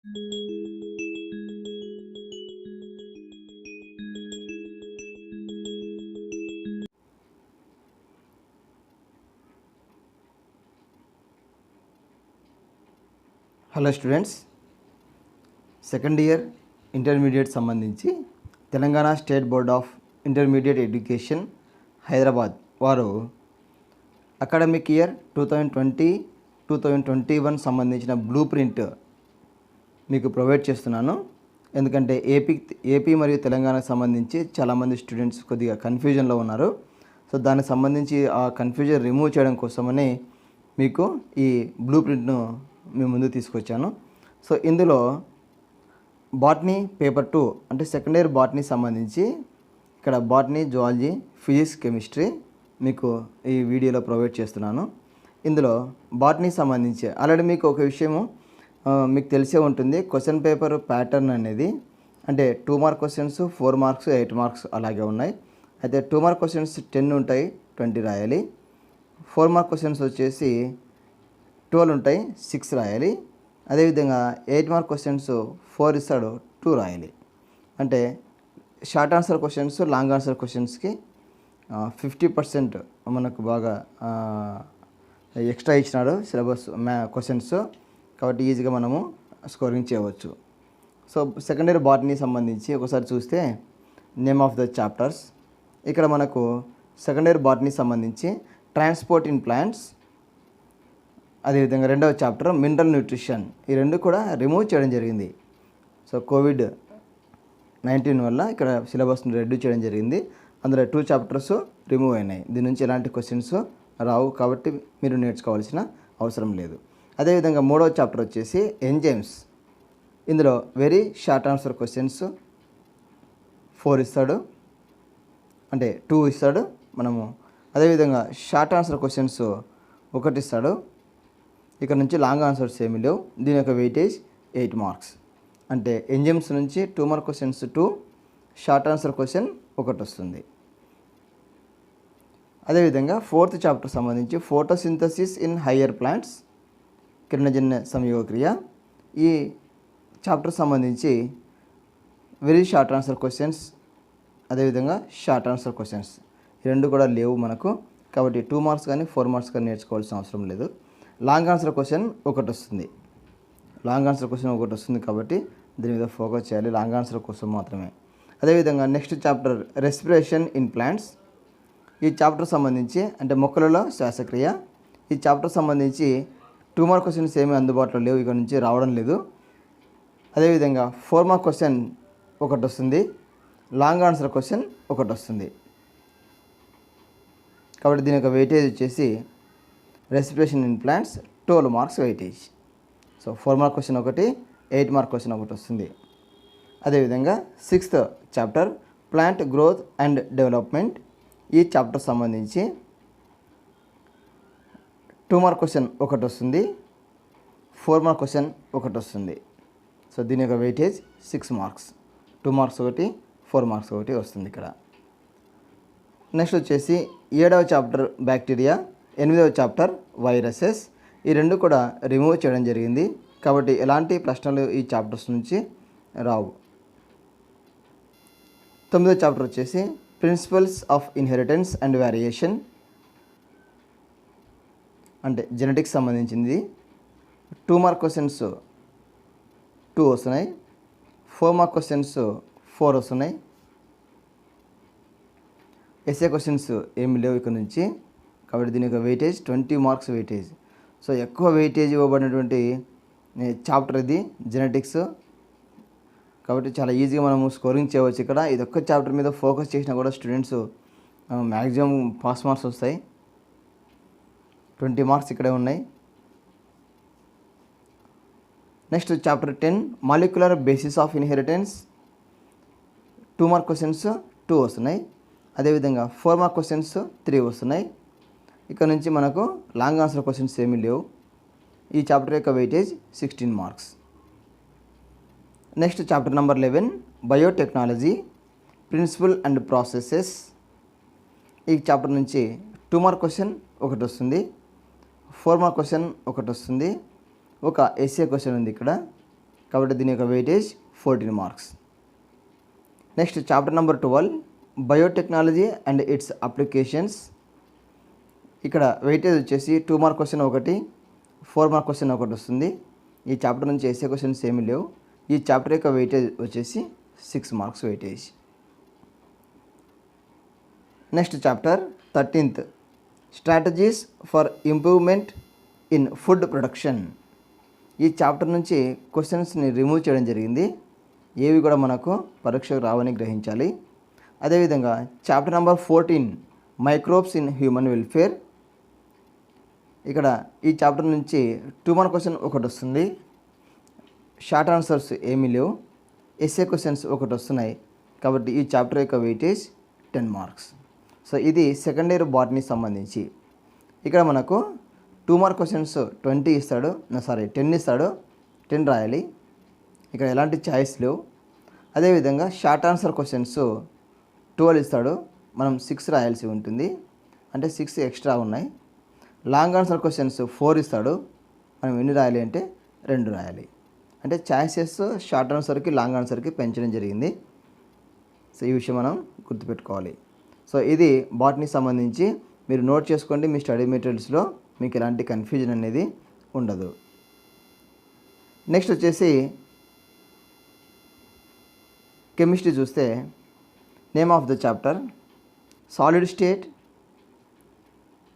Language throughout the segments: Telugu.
Hello students, second year intermediate సంబంధించి Telangana state board of intermediate education Hyderabad వారు అకాడమిక్ ఇయర్ 2020-2021 సంబంధించిన బ్లూ ప్రింట్ మీకు ప్రొవైడ్ చేస్తున్నాను. ఎందుకంటే ఏపీ మరియు తెలంగాణకు సంబంధించి చాలామంది స్టూడెంట్స్ కొద్దిగా కన్ఫ్యూజన్లో ఉన్నారు. సో దానికి సంబంధించి ఆ కన్ఫ్యూజన్ రిమూవ్ చేయడం కోసమని మీకు ఈ బ్లూ ప్రింట్ను మీ ముందు తీసుకొచ్చాను. సో ఇందులో బాటనీ పేపర్ 2 అంటే సెకండ్ ఇయర్ బాటనీ సంబంధించి ఇక్కడ బాటనీ, జువాలజీ, ఫిజిక్స్, కెమిస్ట్రీ మీకు ఈ వీడియోలో ప్రొవైడ్ చేస్తున్నాను. ఇందులో బాటనీ సంబంధించి ఆల్రెడీ మీకు ఒక విషయము మీకు తెలిసే ఉంటుంది. క్వశ్చన్ పేపర్ ప్యాటర్న్ అనేది అంటే 2 మార్క్ క్వశ్చన్స్, 4 మార్క్స్, 8 మార్క్స్ అలాగే ఉన్నాయి. అయితే 2 మార్క్ క్వశ్చన్స్ 10 ఉంటాయి, 20 రాయాలి. 4 మార్క్ క్వశ్చన్స్ వచ్చేసి 12 ఉంటాయి, 6 రాయాలి. అదేవిధంగా 8 మార్క్ క్వశ్చన్స్ 4 ఇస్తాడు, 2 రాయాలి. అంటే short answer questions, long answer క్వశ్చన్స్కి 50% మనకు బాగా ఎక్స్ట్రా ఇచ్చినాడు సిలబస్ క్వశ్చన్స్. కాబట్టి ఈజీగా మనము స్కోరింగ్ చేయవచ్చు. సో సెకండ్ ఇయర్ బాటనీ సంబంధించి ఒకసారి చూస్తే నేమ్ ఆఫ్ ద చాప్టర్స్ ఇక్కడ మనకు సెకండ్ ఇయర్ బాటనీ సంబంధించి ట్రాన్స్పోర్ట్ ఇన్ ప్లాంట్స్, అదేవిధంగా రెండవ చాప్టర్ మినరల్ న్యూట్రిషన్, ఈ రెండు కూడా రిమూవ్ చేయడం జరిగింది. సో COVID-19 వల్ల ఇక్కడ సిలబస్ని రెడ్యూస్ చేయడం జరిగింది. అందులో 2 చాప్టర్స్ రిమూవ్ అయినాయి. దీని నుంచి ఎలాంటి క్వశ్చన్స్ రావు, కాబట్టి మీరు నేర్చుకోవాల్సిన అవసరం లేదు. అదేవిధంగా మూడవ చాప్టర్ వచ్చేసి ఎంజైమ్స్. ఇందులో వెరీ షార్ట్ ఆన్సర్ క్వశ్చన్స్ 4 ఇస్తాడు, అంటే 2 ఇస్తాడు మనము. అదేవిధంగా షార్ట్ ఆన్సర్ క్వశ్చన్స్ 1 ఇస్తాడు. ఇక్కడ నుంచి లాంగ్ ఆన్సర్స్ ఏమీ లేవు. దీని యొక్క వెయిటేజ్ 8 మార్క్స్. అంటే ఎంజైమ్స్ నుంచి 2 mark questions 2, short answer question 1 వస్తుంది. అదేవిధంగా 4th చాప్టర్ సంబంధించి ఫోటోసింథసిస్ ఇన్ హయ్యర్ ప్లాంట్స్, కిరణజన్య సంయోగక్రియ, ఈ చాప్టర్ సంబంధించి వెరీ షార్ట్ ఆన్సర్ క్వశ్చన్స్, అదేవిధంగా షార్ట్ ఆన్సర్ క్వశ్చన్స్ ఈ రెండు కూడా లేవు మనకు. కాబట్టి 2 మార్క్స్ కానీ 4 మార్క్స్ కానీ నేర్చుకోవాల్సిన అవసరం లేదు. లాంగ్ ఆన్సర్ క్వశ్చన్ 1 వస్తుంది. లాంగ్ ఆన్సర్ క్వశ్చన్ 1 వస్తుంది కాబట్టి దీని మీద ఫోకస్ చేయాలి, లాంగ్ ఆన్సర్ కోసం మాత్రమే. అదేవిధంగా next chapter respiration in plants, ఈ చాప్టర్ సంబంధించి అంటే మొక్కలలో శ్వాసక్రియ, ఈ చాప్టర్ సంబంధించి 2 మార్క్ క్వశ్చన్స్ ఏమీ అందుబాటులో లేవు, ఇక్కడ నుంచి రావడం లేదు. అదేవిధంగా 4 మార్క్ క్వశ్చన్ 1 వస్తుంది, లాంగ్ ఆన్సర్ క్వశ్చన్ 1 వస్తుంది. కాబట్టి దీని యొక్క వెయిటేజ్ వచ్చేసి respiration in plants 12 marks weightage. So 4 mark question 1, 8 mark question 1 వస్తుంది. అదేవిధంగా 6th chapter plant growth and development, ఈ చాప్టర్ సంబంధించి 2 మార్క్ క్వశ్చన్ 1 వస్తుంది, 4 మార్క్ క్వశ్చన్ 1 వస్తుంది. సో దీని యొక్క వెయిటేజ్ 6 మార్క్స్, 2 మార్క్స్ 1, 4 మార్క్స్ 1 వస్తుంది ఇక్కడ. నెక్స్ట్ వచ్చేసి 7వ చాప్టర్ బ్యాక్టీరియా, 8వ చాప్టర్ వైరసెస్, ఈ రెండు కూడా రిమూవ్ చేయడం జరిగింది. కాబట్టి ఎలాంటి ప్రశ్నలు ఈ చాప్టర్స్ నుంచి రావు. 9వ చాప్టర్ వచ్చేసి principles of inheritance and variation, అంటే జెనెటిక్స్ సంబంధించింది. 2 మార్క్ క్వశ్చన్స్ 2 వస్తున్నాయి, 4 మార్క్ క్వశ్చన్స్ 4 వస్తున్నాయి. ఎస్ఏ క్వశ్చన్స్ ఏమి లేవు ఇక్కడ నుంచి. కాబట్టి దీని యొక్క వెయిటేజ్ 20 మార్క్స్ వెయిటేజ్. సో ఎక్కువ వెయిటేజ్ ఇవ్వబడినటువంటి చాప్టర్ ఇది జెనెటిక్స్. కాబట్టి చాలా ఈజీగా మనము స్కోరింగ్ చేయవచ్చు ఇక్కడ. ఇది ఒక్క చాప్టర్ మీద ఫోకస్ చేసినా కూడా స్టూడెంట్స్ మ్యాక్సిమం పాస్ మార్క్స్ వస్తాయి. 20 మార్క్స్ ఇక్కడే ఉన్నాయి. Next chapter 10 molecular basis of inheritance, 2 mark questions 2 వస్తున్నాయి. అదేవిధంగా 4 మార్క్ క్వశ్చన్స్ 3 వస్తున్నాయి. ఇక్కడ నుంచి మనకు లాంగ్ ఆన్సర్ క్వశ్చన్స్ ఏమీ లేవు. ఈ చాప్టర్ యొక్క weightage 16 marks. Next chapter number 11 biotechnology principle and processes, ఈ చాప్టర్ నుంచి 2 మార్క్ క్వశ్చన్ 1 వస్తుంది, 4 మార్క్ క్వశ్చన్ 1 వస్తుంది. ఒక ఎస్ఏ క్వశ్చన్ ఉంది ఇక్కడ. కాబట్టి దీని యొక్క weightage 14 marks. Next chapter number 12 biotechnology and its applications. ఇక్కడ వెయిటేజ్ వచ్చేసి 2 మార్క్ క్వశ్చన్ ఒకటి, 4 మార్క్ క్వశ్చన్ ఒకటి వస్తుంది. ఈ చాప్టర్ నుంచి ఎస్ఏ క్వశ్చన్స్ ఏమీ లేవు. ఈ చాప్టర్ యొక్క వెయిటేజ్ వచ్చేసి 6 marks weightage. Next chapter 13th strategies for improvement in food production. ఈ చాప్టర్ నుంచి క్వశ్చన్స్ని రిమూవ్ చేయడం జరిగింది. ఏవి కూడా మనకు పరీక్షకు రావని గ్రహించాలి. అదేవిధంగా chapter number 14 microbes in human welfare. ఇక్కడ ఈ చాప్టర్ నుంచి 2 మార్క్ క్వశ్చన్ ఒకటి వస్తుంది. షార్ట్ ఆన్సర్స్ ఏమీ లేవు. ఎస్ఏ క్వశ్చన్స్ ఒకటి వస్తున్నాయి. కాబట్టి ఈ చాప్టర్ యొక్క వెయిటేజ్ 10 మార్క్స్. సో ఇది సెకండ్ ఇయర్ బాటనీ సంబంధించి. ఇక్కడ మనకు 2 మార్క్ క్వశ్చన్స్ 10 ఇస్తాడు, 10 ఇస్తాడు, 10 రాయాలి. ఇక్కడ ఎలాంటి ఛాయిస్ లేవు. అదేవిధంగా షార్ట్ ఆన్సర్ క్వశ్చన్స్ 12 ఇస్తాడు, మనం 6 రాయాల్సి ఉంటుంది, అంటే 6 ఎక్స్ట్రా ఉన్నాయి. లాంగ్ ఆన్సర్ క్వశ్చన్స్ 4 ఇస్తాడు, మనం ఎన్ని రాయాలి అంటే 2 రాయాలి. అంటే ఛాయిసెస్ షార్ట్ ఆన్సర్కి లాంగ్ ఆన్సర్కి పెంచడం జరిగింది. సో ఈ విషయం మనం గుర్తుపెట్టుకోవాలి. సో ఇది బాటనీ సంబంధించి మీరు నోట్ చేసుకోండి. మీ స్టడీ మెటీరియల్స్లో మీకు ఎలాంటి కన్ఫ్యూజన్ అనేది ఉండదు. నెక్స్ట్ వచ్చేసి కెమిస్ట్రీ చూస్తే name of the chapter solid state.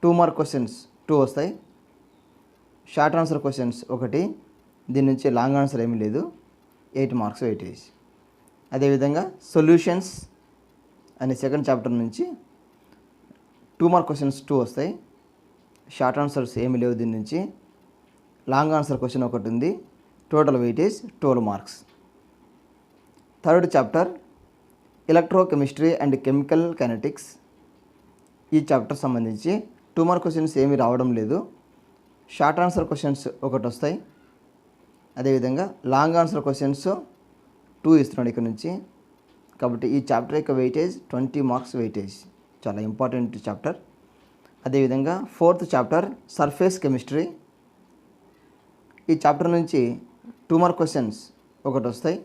2 mark questions 2 వస్తాయి. షార్ట్ ఆన్సర్ క్వశ్చన్స్ ఒకటి, దీని నుంచి లాంగ్ ఆన్సర్ ఏమీ లేదు, 8 మార్క్స్ వెయిటేజ్. అదేవిధంగా సొల్యూషన్స్ అనే సెకండ్ చాప్టర్ నుంచి 2 మార్క్ క్వశ్చన్స్ 2 వస్తాయి. షార్ట్ ఆన్సర్స్ ఏమీ లేవు దీని నుంచి. లాంగ్ ఆన్సర్ క్వశ్చన్ ఒకటి ఉంది. Total weightage 12 marks. Third chapter electrochemistry and chemical kinetics. ఈ చాప్టర్ సంబంధించి 2 మార్క్ క్వశ్చన్స్ ఏమీ రావడం లేదు. షార్ట్ ఆన్సర్ క్వశ్చన్స్ ఒకటి వస్తాయి. అదేవిధంగా లాంగ్ ఆన్సర్ క్వశ్చన్స్ 2 ఇస్తున్నాడు ఇక్కడ నుంచి. కాబట్టి ఈ చాప్టర్ యొక్క వెయిటేజ్ 20 మార్క్స్ వెయిటేజ్, చాలా ఇంపార్టెంట్ చాప్టర్. అదేవిధంగా ఫోర్త్ చాప్టర్ సర్ఫేస్ కెమిస్ట్రీ. ఈ చాప్టర్ నుంచి 2 మార్క్ క్వశ్చన్స్ ఒకటి వస్తాయి.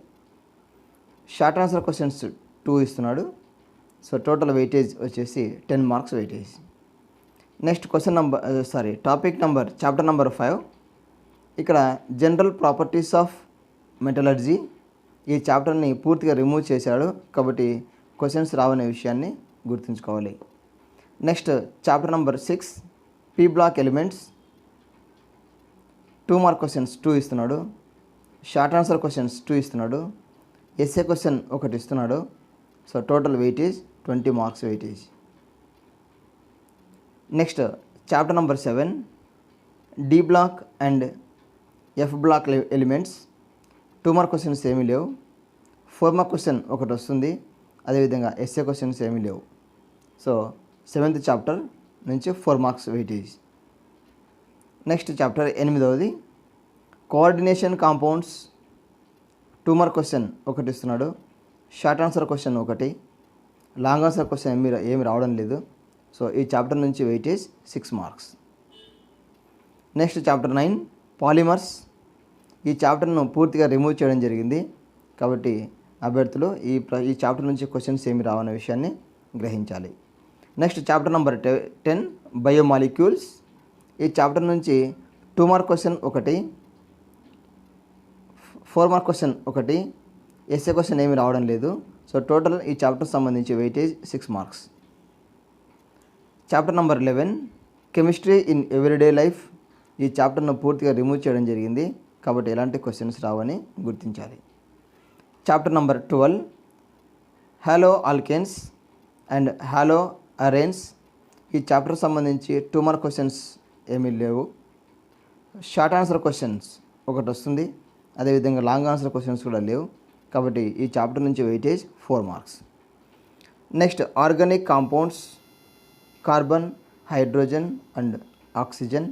షార్ట్ ఆన్సర్ క్వశ్చన్స్ 2 ఇస్తున్నాడు. సో టోటల్ వెయిటేజ్ వచ్చేసి 10 marks weightage. Next topic number chapter number 5. ఇక్కడ జనరల్ ప్రాపర్టీస్ ఆఫ్ మెటలర్జీ. ఈ చాప్టర్ని పూర్తిగా రిమూవ్ చేశాడు, కాబట్టి క్వశ్చన్స్ రావనే విషయాన్ని గుర్తుంచుకోవాలి. Next chapter number 6 P black elements. 2 mark questions 2 ఇస్తున్నాడు. షార్ట్ ఆన్సర్ క్వశ్చన్స్ 2 ఇస్తున్నాడు. ఎస్ఏ క్వశ్చన్ ఒకటి ఇస్తున్నాడు. So total weightage 20 marks weightage. Next chapter number 7 D block and F block elements. 2 mark questions ఏమీ లేవు. 4 మార్క్ క్వశ్చన్ ఒకటి వస్తుంది. అదేవిధంగా ఎస్ఏ క్వశ్చన్స్ ఏమీ లేవు. సో 7th చాప్టర్ నుంచి 4 మార్క్స్ వెయిటేజ్. నెక్స్ట్ చాప్టర్ 8వది కోఆర్డినేషన్ కాంపౌండ్స్. 2 మార్క్ క్వశ్చన్ ఒకటి ఇస్తున్నాడు. షార్ట్ ఆన్సర్ క్వశ్చన్ ఒకటి, లాంగ్ ఆన్సర్ క్వశ్చన్ ఏమి రావడం లేదు. సో ఈ చాప్టర్ నుంచి weightage 6 marks. Next chapter 9 polymers. ఈ చాప్టర్ను పూర్తిగా రిమూవ్ చేయడం జరిగింది, కాబట్టి అభ్యర్థులు ఈ చాప్టర్ నుంచి క్వశ్చన్స్ ఏమి రావనే విషయాన్ని గ్రహించాలి. Next chapter number 10 biomolecules. ఈ చాప్టర్ నుంచి 2 మార్క్ క్వశ్చన్ ఒకటి, 4 మార్క్ క్వశ్చన్ ఒకటి, ఎస్ఏ క్వశ్చన్ ఏమి రావడం లేదు. సో టోటల్ ఈ చాప్టర్ సంబంధించి weightage 6 marks. Chapter number 11 chemistry in everyday life. ఈ చాప్టర్ను పూర్తిగా రిమూవ్ చేయడం జరిగింది, కాబట్టి ఎలాంటి క్వశ్చన్స్ రావని గుర్తించాలి. Chapter number 12 haloalkanes and haloarenes. ఈ చాప్టర్ సంబంధించి 2 మార్క్ క్వశ్చన్స్ ఏమీ లేవు. షార్ట్ ఆన్సర్ క్వశ్చన్స్ ఒకటి వస్తుంది. అదేవిధంగా లాంగ్ ఆన్సర్ క్వశ్చన్స్ కూడా లేవు, కాబట్టి ఈ చాప్టర్ నుంచి weightage 4 marks. Next organic compounds carbon, hydrogen and oxygen.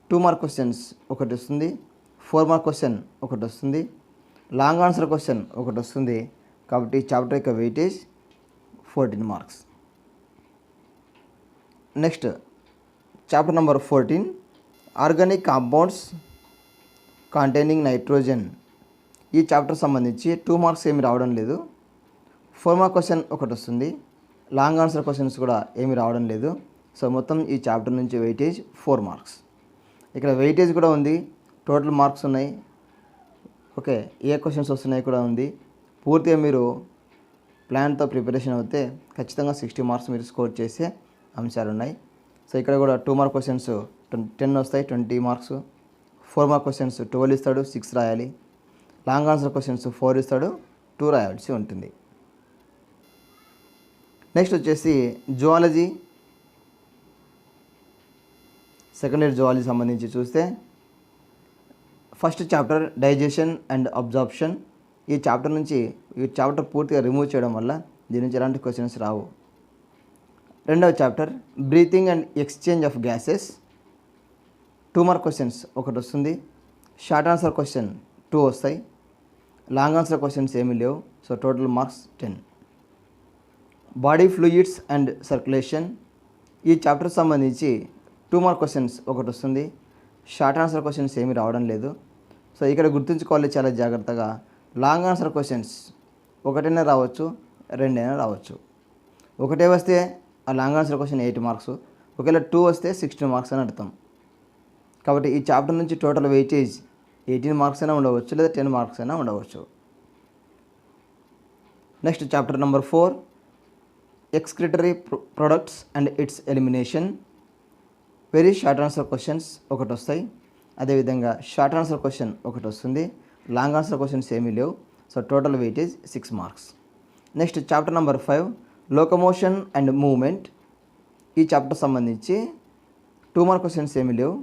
2 mark questions ఒకటి వస్తుంది. 4 మార్క్ క్వశ్చన్ ఒకటి వస్తుంది. లాంగ్ ఆన్సర్ క్వశ్చన్ ఒకటి వస్తుంది, కాబట్టి ఈ చాప్టర్ యొక్క weightage 14 marks. Next chapter number 14 organic compounds containing nitrogen. ఈ చాప్టర్ సంబంధించి 2 మార్క్స్ ఏమి రావడం లేదు. 4 మార్క్ క్వశ్చన్ ఒకటి వస్తుంది. లాంగ్ ఆన్సర్ క్వశ్చన్స్ కూడా ఏమి రావడం లేదు. సో మొత్తం ఈ చాప్టర్ నుంచి వెయిటేజ్ 4 మార్క్స్. ఇక్కడ వెయిటేజ్ కూడా ఉంది, టోటల్ మార్క్స్ ఉన్నాయి. ఓకే, ఏ క్వశ్చన్స్ వస్తున్నాయి కూడా ఉంది. పూర్తిగా మీరు ప్లాన్తో ప్రిపరేషన్ అవుతే ఖచ్చితంగా 60 మార్క్స్ మీరు స్కోర్ చేసే అంశాలు ఉన్నాయి. సో ఇక్కడ కూడా 2 మార్క్ క్వశ్చన్స్ 10 వస్తాయి, 20 మార్క్స్. 4 మార్క్ క్వశ్చన్స్ 12 ఇస్తాడు, 6 రాయాలి. లాంగ్ ఆన్సర్ క్వశ్చన్స్ 4 ఇస్తాడు, 2 రాయాల్సి ఉంటుంది. నెక్స్ట్ వచ్చేసి జువాలజీ, సెకండ్ ఇయర్ జువాలజీ సంబంధించి చూస్తే first chapter digestion and absorption. ఈ చాప్టర్ పూర్తిగా రిమూవ్ చేయడం వల్ల దీని నుంచి ఎలాంటి క్వశ్చన్స్ రావు. రెండవ chapter breathing and exchange of gases. 2 mark questions ఒకటి వస్తుంది. షార్ట్ ఆన్సర్ క్వశ్చన్ 2 వస్తాయి. లాంగ్ ఆన్సర్ క్వశ్చన్స్ ఏమీ లేవు. So total marks 10. Body fluids and circulation. ఈ చాప్టర్ సంబంధించి 2 మార్క్ క్వశ్చన్స్ ఒకటి వస్తుంది. షార్ట్ ఆన్సర్ క్వశ్చన్స్ ఏమీ రావడం లేదు. సో ఇక్కడ గుర్తుంచుకోవాలి చాలా జాగ్రత్తగా. లాంగ్ ఆన్సర్ క్వశ్చన్స్ ఒకటైనా రావచ్చు, రెండైనా రావచ్చు. ఒకటే వస్తే ఆ లాంగ్ ఆన్సర్ క్వశ్చన్ 8 మార్క్స్, ఒకవేళ 2 వస్తే 16 మార్క్స్ అని అర్థం. కాబట్టి ఈ చాప్టర్ నుంచి టోటల్ వెయిటేజ్ 18 మార్క్స్ అయినా ఉండవచ్చు, లేదా 10 మార్క్స్ అయినా ఉండవచ్చు. Next chapter number 4 excretory products and it's elimination. Very short answer questions ఒకటి వస్తాయి. అదేవిధంగా షార్ట్ ఆన్సర్ క్వశ్చన్ ఒకటి వస్తుంది. లాంగ్ ఆన్సర్ క్వశ్చన్స్ ఏమీ లేవు. So total weightage 6 marks. Next chapter number 5 locomotion and movement. ఈ చాప్టర్ సంబంధించి 2 మార్క్ క్వశ్చన్స్ ఏమీ లేవు.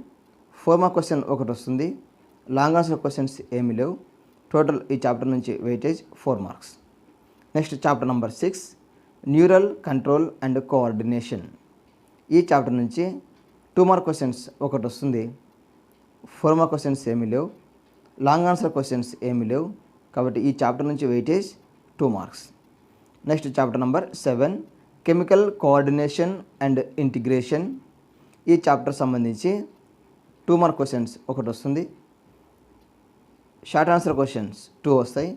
4 మార్క్ క్వశ్చన్ ఒకటి వస్తుంది. లాంగ్ ఆన్సర్ క్వశ్చన్స్ ఏమీ లేవు. టోటల్ ఈ చాప్టర్ నుంచి weightage 4 marks. Next chapter number 6 neural control and coordination. ఈ చాప్టర్ నుంచి 2 మార్క్ క్వశ్చన్స్ ఒకటి వస్తుంది. 4 మార్క్ క్వశ్చన్స్ ఏమీ లేవు. లాంగ్ ఆన్సర్ క్వశ్చన్స్ ఏమీ లేవు. కాబట్టి ఈ చాప్టర్ నుంచి weightage 2 marks. Next chapter number 7 chemical coordination and integration. ఈ చాప్టర్ సంబంధించి 2 మార్క్ క్వశ్చన్స్ ఒకటి వస్తుంది. షార్ట్ ఆన్సర్ క్వశ్చన్స్ 2 వస్తాయి.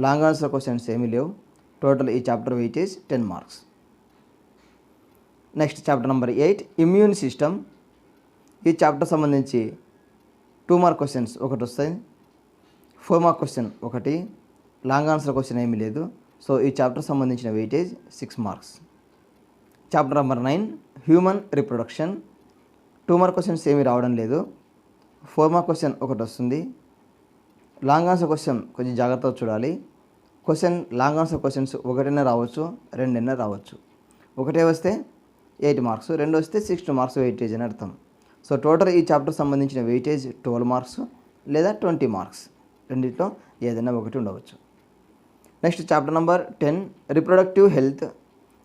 లాంగ్ ఆన్సర్ క్వశ్చన్స్ ఏమీ లేవు. టోటల్ ఈ chapter weightage 10 marks. Next chapter number 8 immune system. ఈ చాప్టర్ సంబంధించి 2 మార్క్ క్వశ్చన్స్ ఒకటి వస్తాయి. 4 మార్క్ క్వశ్చన్ ఒకటి. లాంగ్ ఆన్సర్ క్వశ్చన్ ఏమీ లేదు. సో ఈ చాప్టర్ సంబంధించిన weightage 6 marks. Chapter number 9 human reproduction. 2 mark questions ఏమీ రావడం లేదు. 4 మార్క్ క్వశ్చన్ ఒకటి వస్తుంది. లాంగ్ ఆన్సర్ క్వశ్చన్ కొంచెం జాగ్రత్తగా చూడాలి. లాంగ్ ఆన్సర్ క్వశ్చన్స్ ఒకటైనా రావచ్చు, రెండైనా రావచ్చు. ఒకటే వస్తే 8 మార్క్స్, 2 వస్తే 16 మార్క్స్ వెయిటేజ్ అని అర్థం. సో టోటల్ ఈ చాప్టర్ సంబంధించిన వెయిటేజ్ 12 మార్క్స్ లేదా 20 మార్క్స్, రెండింటిలో ఏదైనా ఒకటి ఉండవచ్చు. Next chapter number 10 reproductive health.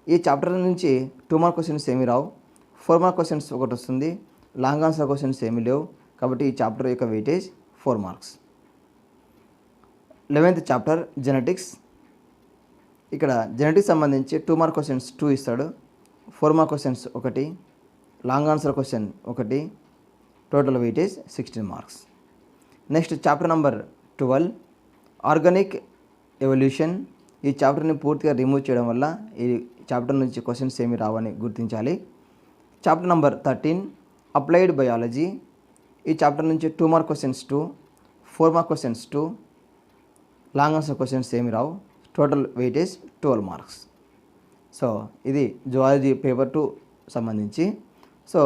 ఈ చాప్టర్ నుంచి 2 మార్క్ క్వశ్చన్స్ ఏమీ రావు. 4 మార్క్ క్వశ్చన్స్ ఒకటి వస్తుంది. లాంగ్ ఆన్సర్ క్వశ్చన్స్ ఏమీ లేవు. కాబట్టి ఈ చాప్టర్ యొక్క weightage 4 marks. 11th chapter genetics. ఇక్కడ జెనెటిక్స్ సంబంధించి 2 మార్క్ క్వశ్చన్స్ 2 ఇస్తాడు. 4 మార్క్ క్వశ్చన్స్ ఒకటి. లాంగ్ ఆన్సర్ క్వశ్చన్ ఒకటి. Total weightage 16 marks. Next chapter number 12 organic evolution. ఈ చాప్టర్ని పూర్తిగా రిమూవ్ చేయడం వల్ల ఈ చాప్టర్ నుంచి క్వశ్చన్స్ ఏమి రావని గుర్తించాలి. Chapter number 13 applied biology. ఈ చాప్టర్ నుంచి 2 mark questions 2, 4 mark questions 2. Long answer questions ఏమి రావు. Total weightage 12 marks. సో ఇది జువాలజీ పేపర్ 2 సంబంధించి. సో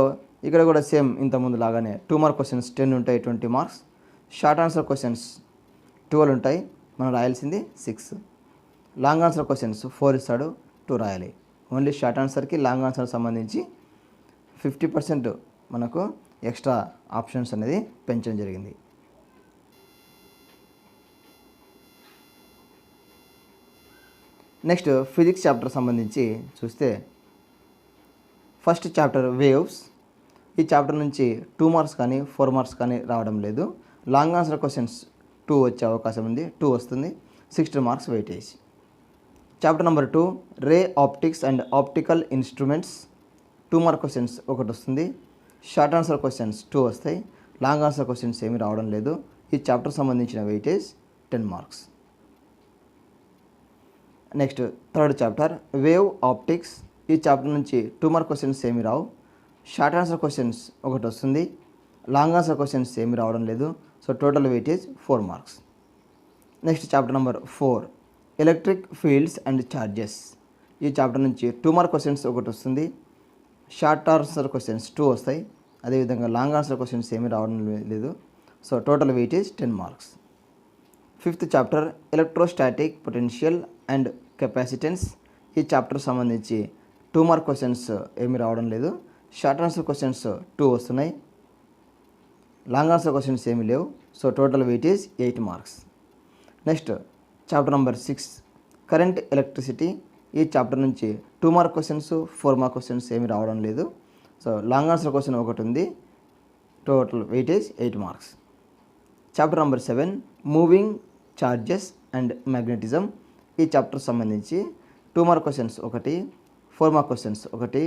ఇక్కడ కూడా సేమ్ ఇంతకుముందు లాగానే 2 మార్క్ క్వశ్చన్స్ 10 ఉంటాయి, 20 మార్క్స్. షార్ట్ ఆన్సర్ క్వశ్చన్స్ 12 ఉంటాయి, మనం రాయాల్సింది 6. లాంగ్ ఆన్సర్ క్వశ్చన్స్ 4 ఇస్తాడు, 2 రాయాలి. ఓన్లీ షార్ట్ ఆన్సర్కి లాంగ్ ఆన్సర్ సంబంధించి 50% మనకు ఎక్స్ట్రా ఆప్షన్స్ అనేది పెంచడం జరిగింది. నెక్స్ట్ ఫిజిక్స్ చాప్టర్ సంబంధించి చూస్తే ఫస్ట్ చాప్టర్ వేవ్స్. ఈ చాప్టర్ నుంచి 2 మార్క్స్ కానీ 4 మార్క్స్ కానీ రావడం లేదు. లాంగ్ ఆన్సర్ క్వశ్చన్స్ 2 వచ్చే అవకాశం ఉంది, 2 వస్తుంది. 16 marks weightage. Chapter number 2 ray optics and optical instruments. 2 mark questions ఒకటి వస్తుంది. షార్ట్ ఆన్సర్ క్వశ్చన్స్ 2 వస్తాయి. లాంగ్ ఆన్సర్ క్వశ్చన్స్ ఏమీ రావడం లేదు. ఈ చాప్టర్ సంబంధించిన weightage 10 marks. Next third chapter wave optics. ఈ చాప్టర్ నుంచి 2 మార్క్ క్వశ్చన్స్ ఏమి రావు. షార్ట్ ఆన్సర్ క్వశ్చన్స్ ఒకటి వస్తుంది, లాంగ్ ఆన్సర్ క్వశ్చన్స్ ఏమి రావడం లేదు. So total weightage 4 marks. Next chapter number 4 electric fields and charges. ఈ చాప్టర్ నుంచి 2 మార్క్ క్వశ్చన్స్ ఒకటి వస్తుంది, షార్ట్ ఆన్సర్ క్వశ్చన్స్ 2 వస్తాయి, అదేవిధంగా లాంగ్ ఆన్సర్ క్వశ్చన్స్ ఏమీ రావడం లేదు. So total weightage 10 marks. Fifth chapter electrostatic potential and capacitance. ఈ చాప్టర్ సంబంధించి 2 మార్క్ క్వశ్చన్స్ ఏమీ రావడం లేదు. షార్ట్ ఆన్సర్ క్వశ్చన్స్ 2 వస్తున్నాయి, లాంగ్ ఆన్సర్ క్వశ్చన్స్ ఏమీ లేవు. So total weightage 8 marks. Next chapter number 6 current electricity. ఈ చాప్టర్ నుంచి 2 మార్క్ క్వశ్చన్స్ 4 మార్క్ క్వశ్చన్స్ ఏమీ రావడం లేదు. సో లాంగ్ ఆన్సర్ క్వశ్చన్ ఒకటి ఉంది, total weightage 8 marks. Chapter number 7 moving charges and magnetism. ఈ చాప్టర్ సంబంధించి 2 మార్క్ క్వశ్చన్స్ ఒకటి, 4 మార్క్ క్వశ్చన్స్ ఒకటి,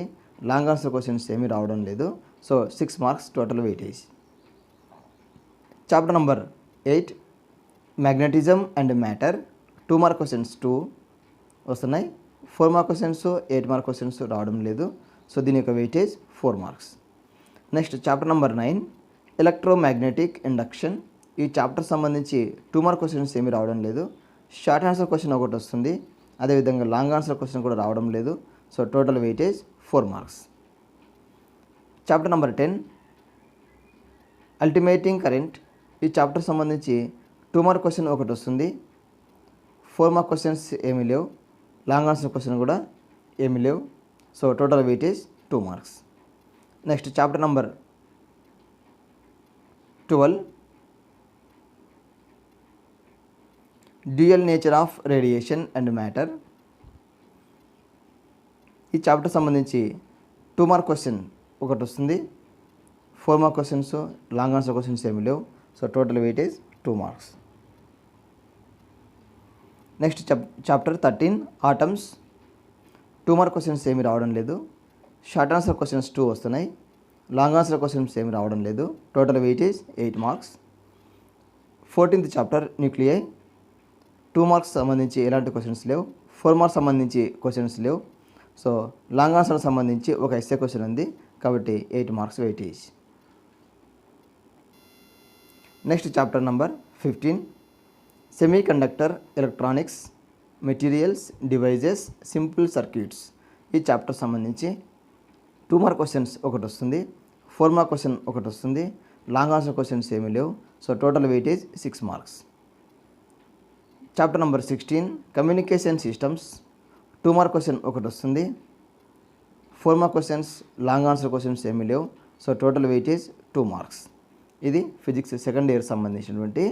లాంగ్ ఆన్సర్ క్వశ్చన్స్ ఏమీ రావడం లేదు. So 6 marks total weightage. Chapter number 8 magnetism and matter. 2 mark questions 2 వస్తున్నాయి, 4 మార్క్ క్వశ్చన్స్ 8 మార్క్ క్వశ్చన్స్ రావడం లేదు. సో దీని యొక్క weightage 4 marks. Next chapter number 9 electromagnetic induction. ఈ చాప్టర్ సంబంధించి 2 మార్క్ క్వశ్చన్స్ ఏమీ రావడం లేదు. షార్ట్ ఆన్సర్ క్వశ్చన్ ఒకటి వస్తుంది, అదేవిధంగా లాంగ్ ఆన్సర్ క్వశ్చన్ కూడా రావడం లేదు. So total weightage 4 marks. Chapter number 10 alternating current. ఈ చాప్టర్ సంబంధించి 2 మార్క్ క్వశ్చన్ ఒకటి వస్తుంది, 4 మార్క్ క్వశ్చన్స్ ఏమీ లేవు, లాంగ్ ఆన్సర్ క్వశ్చన్ కూడా ఏమీ లేవు. So total weightage 2 marks. Next chapter number 12 dual nature of radiation and matter. ఈ చాప్టర్ సంబంధించి 2 మార్క్ క్వశ్చన్ ఒకటి వస్తుంది, 4 mark questions, long answer questions ఏమీ లేవు. So total weightage 2 marks. Next chapter 13 atoms. 2 mark questions ఏమీ రావడం లేదు. షార్ట్ ఆన్సర్ క్వశ్చన్స్ 2 వస్తున్నాయి, లాంగ్ ఆన్సర్ క్వశ్చన్స్ ఏమీ రావడం లేదు. Total weightage 8 marks. 14th chapter nuclei. 2 marks సంబంధించి ఎలాంటి క్వశ్చన్స్ లేవు, 4 మార్క్స్ సంబంధించి క్వశ్చన్స్ లేవు. సో లాంగ్ ఆన్సర్ సంబంధించి ఒక ఎస్ఏ క్వశ్చన్ ఉంది, కాబట్టి 8 marks weightage. Next chapter number 15 semi conductor electronics materials devices simple circuits. ఈ చాప్టర్ సంబంధించి 2 మార్క్ క్వశ్చన్స్ ఒకటి వస్తుంది, 4 మార్క్ క్వశ్చన్ ఒకటి వస్తుంది, లాంగ్ ఆన్సర్ క్వశ్చన్స్ ఏమీ లేవు. So total weightage 6 marks. Chapter number 16 communication systems. 2 mark question ఒకటి వస్తుంది, 4 mark questions, long answer questions ఏమీ లేవు. So total weightage 2 marks. ఇది ఫిజిక్స్ సెకండ్ ఇయర్ సంబంధించినటువంటి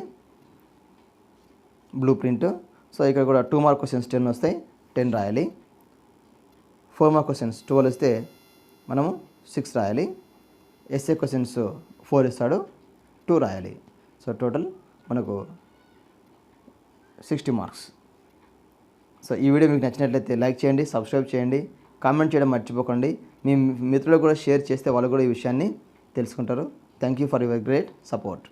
బ్లూ ప్రింట్. సో ఇక్కడ కూడా 2 మార్క్ క్వశ్చన్స్ 10 వస్తాయి, 10 రాయాలి. 4 మార్క్ క్వశ్చన్స్ 12 వస్తే మనము 6 రాయాలి. ఎస్ఏ క్వశ్చన్స్ 4 ఇస్తాడు, 2 రాయాలి. సో టోటల్ మనకు 60 మార్క్స్. సో ఈ వీడియో మీకు నచ్చినట్లయితే లైక్ చేయండి, సబ్స్క్రైబ్ చేయండి, కామెంట్ చేయడం మర్చిపోకండి. మీ మిత్రులకు కూడా షేర్ చేస్తే వాళ్ళు కూడా ఈ విషయాన్ని తెలుసుకుంటారు. Thank you for your great support.